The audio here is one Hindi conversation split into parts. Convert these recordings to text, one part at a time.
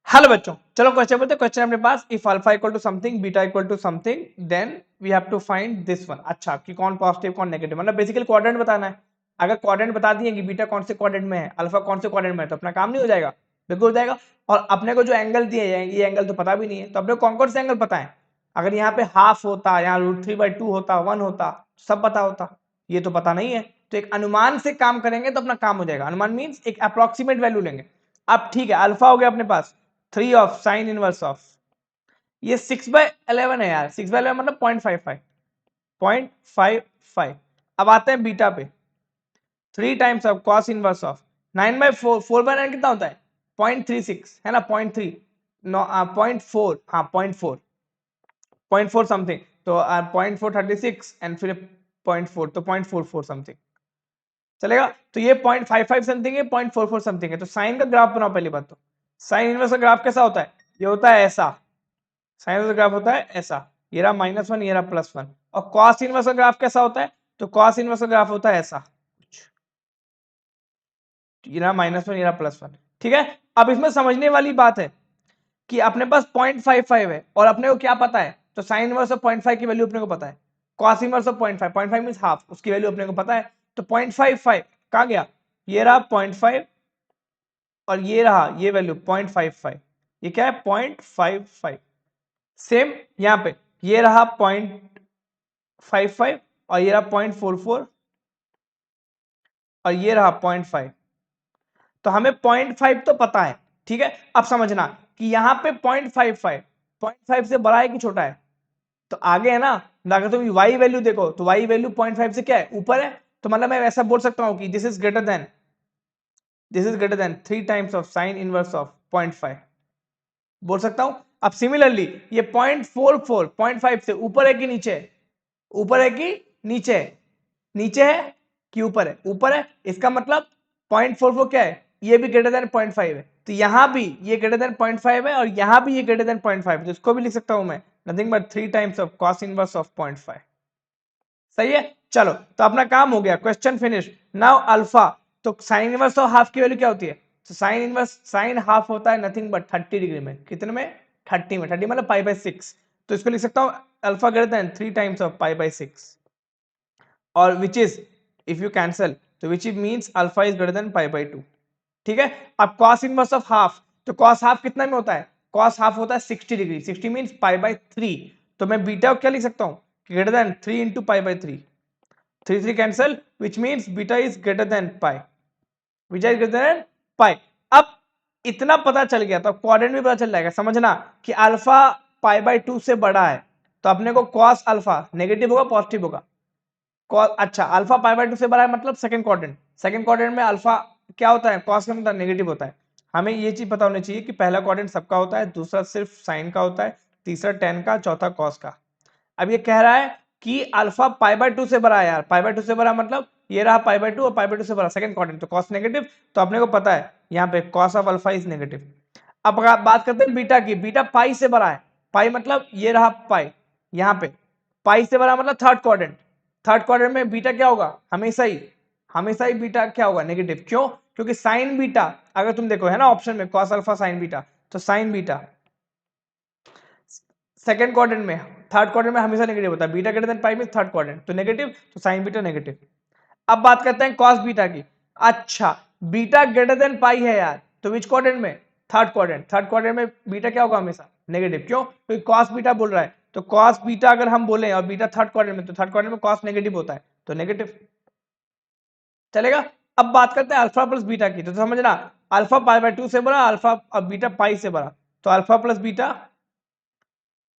हेलो बच्चों, चलो क्वेश्चन बोलते हैं। क्वेश्चन अपने पास, if alpha equal to something, beta equal to something, then we have to find this one. अच्छा, कि कौन पॉजिटिव कौन नेगेटिव, मतलब बेसिकली क्वाड्रेंट बताना है। अगर क्वाड्रेंट बता दिए कि बीटा कौन से क्वाड्रेंट में है, अल्फा कौन से क्वाड्रेंट में है, तो अपना काम नहीं हो जाएगा, बिल्कुल हो जाएगा। और अपने को जो एंगल दिए हैं, ये एंगल तो पता भी नहीं है, तो अपने को कौन कौन से एंगल पता है। अगर यहाँ पे हाफ होता, यहाँ √3/2 होता, 1 होता, सब पता होता। ये तो पता नहीं है, तो एक अनुमान से काम करेंगे तो अपना काम हो जाएगा। अनुमान मीन्स एक अप्रोक्सीमेट वैल्यू लेंगे। अब ठीक है, अल्फा हो गया अपने पास 3 ऑफ साइन इनवर्स ऑफ, ये 6/11 है यार। 6/11 मतलब 0.55। अब आते हैं बीटा पे, 3 times of cos inverse of 9/4। 4/9 कितना होता है, 0.36 है ना, 0.3 0.4, हाँ 0.4 समथिंग, तो 0.436 एंड फिर 0.4, तो 0.44 समथिंग चलेगा। तो ये 0.55 समथिंग है, 0.44 समथिंग है। तो साइन का ग्राफ बनाओ पहली बात। तो साइन इनवर्स का ग्राफ कैसा होता है, ये होता है ऐसा। साइन इनवर्स का ग्राफ होता है ऐसा, ये रहा -1, ये रहा +1। और कॉस इनवर्स का ग्राफ कैसा होता है, तो कॉस इनवर्स का ग्राफ होता है ऐसा, ये रहा -1, ये रहा +1। ठीक है, अब इसमें समझने वाली बात है कि अपने पास 0.55 है और अपने को क्या पता है, तो साइन इनवर्स ऑफ 0.5 की वैल्यू अपने को पता है। Cos inverse of 0.5 means half, उसकी वैल्यू अपने को पता है। तो 0.55 कहां गया, ये रहा 0.5 और ये रहा ये वैल्यू 0.55, ये क्या है 0.55। सेम यहां पे, ये रहा 0.55 और ये रहा 0.44 और ये रहा 0.5। तो हमें 0.5 तो पता है, ठीक है। अब समझना कि यहां पे 0.55 से बड़ा है कि छोटा है, तो आगे है ना। अगर तुम y वैल्यू देखो तो y वैल्यू 0.5 से क्या है, ऊपर है। तो मतलब मैं ऐसा बोल सकता हूं कि this is greater than 3 times of sine inverse of 0.5 बोल सकता हूं। अब सिमिलरली ये 0.44 0.5 से ऊपर है कि नीचे है, ऊपर है कि नीचे है, नीचे है कि ऊपर है, ऊपर है। इसका मतलब 0.44 क्या है, ये भी ग्रेटर देन 0.5 है। तो यहां भी ये ग्रेटर देन 0.5 है और यहां भी ये ग्रेटर देन 0.5, तो इसको भी लिख सकता हूं मैं nothing but 3 times of cos inverse of 0.5। सही है, चलो तो अपना काम हो गया, क्वेश्चन फिनिश। नाउ अल्फा, तो साइन इनवर्स ऑफ हाफ की वैल्यू क्या होती है, तो साइन इनवर्स साइन हाफ होता है नथिंग बट 30 डिग्री में, कितने में 30 में, 30 मतलब π/6। तो इसको लिख सकता हूं alpha greater than 3 times of π/6, और which is if you cancel तो which means alpha is greater than π/2। ठीक है, अब cos इनवर्स ऑफ हाफ, तो cos हाफ कितना में होता है, cos हाफ होता है 60 डिग्री, 60 मींस π/3। तो मैं बीटा को क्या लिख सकता हूं, greater than 3 into π/3, 3 3 cancel, which means beta is greater than pi, beta is greater than pi. अब इतना पता चल गया तो क्वाड्रेंट भी पता चल जाएगा। समझना कि अल्फा π/2 से बड़ा है, तो अपने को cos अल्फा नेगेटिव होगा पॉजिटिव होगा। अच्छा, अल्फा π/2 से बड़ा है मतलब सेकंड क्वाड्रेंट, सेकंड क्वाड्रेंट में अल्फा क्या होता है, cos का मतलब नेगेटिव होता है। हमें ये चीज पता होनी चाहिए कि पहला क्वाड्रेंट सबका होता है, दूसरा सिर्फ साइन का होता है, तीसरा tan का, चौथा cos का। अब ये कह रहा है कि अल्फा π/2 से बड़ा है यार, π/2 से बड़ा मतलब ये रहा π/2 और π/2 से बड़ा सेकंड क्वाड्रेंट, तो cos नेगेटिव। तो अपने को पता है यहाँ पे cos of alpha is negative. अब अगर बात करते हैं बीटा की, बीटा पाई से बड़ा है, पाई मतलब ये रहा पाई, यहाँ पे पाई से बड़ा मतलब थर्ड क्वाड्रेंट, थर्ड क्वाड्रेंट में बीटा क्या होगा, हमेशा ही बीटा क्या होगा, नेगेटिव। क्यों, क्योंकि साइन बीटा, अगर तुम देखो है ना ऑप्शन में cos अल्फा साइन बीटा, तो साइन बीटा सेकंड क्वाड्रेंट में, थर्ड क्वाड्रेंट में हमेशा नेगेटिव होता है। बीटा ग्रेटर देन पाई में थर्ड क्वाड्रेंट, तो नेगेटिव, तो साइन बीटा नेगेटिव। अब बात करते हैं cos बीटा की। अच्छा, बीटा ग्रेटर देन पाई है यार, तो विच क्वाड्रेंट में, थर्ड क्वाड्रेंट, थर्ड क्वाड्रेंट में बीटा क्या होगा, हमेशा नेगेटिव। क्यों, क्योंकि cos बीटा बोल रहा है, तो cos बीटा अगर हम बोले और बीटा थर्ड क्वाड्रेंट में, तो थर्ड क्वाड्रेंट में cos नेगेटिव होता है, तो नेगेटिव चलेगा। अब बात करते हैं अल्फा प्लस बीटा की, तो समझना अल्फा π/2 से बड़ा, अल्फा अब बीटा पाई से बड़ा, तो अल्फा प्लस बीटा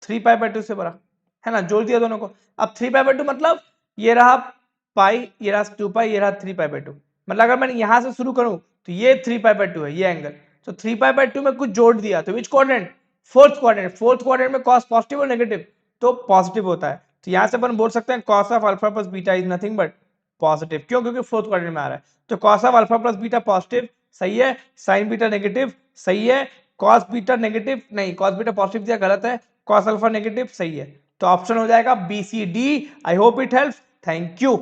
3π/2 से बड़ा, है ना, जोड़ दिया दोनों को। अब 3π/2 मतलब ये रहा पाई, ये रहा 2 पाई, ये रहा 3π/2। मतलब अगर मैंने यहां से शुरू करूं तो ये 3π/2 है, ये एंगल, तो 3π/2 में कुछ जोड़ दिया, तो विच quadrant, fourth quadrant, fourth quadrant में cos पॉजिटिव और नेगेटिव, तो पॉजिटिव होता है। तो यहां से अपन बोल सकते हैं cos of alpha plus beta is nothing but positive. क्यों, क्योंकि फोर्थ क्वाड्रेंट में आ रहा है। तो cos of alpha plus beta positive, सही है, साइन बीटा नेगेटिव, सही है, cos बीटा नेगेटिव नहीं, cos बीटा पॉजिटिव दिया, गलत है, cos अल्फा नेगेटिव, सही है। तो ऑप्शन हो जाएगा B C D. I hope it helps, thank you.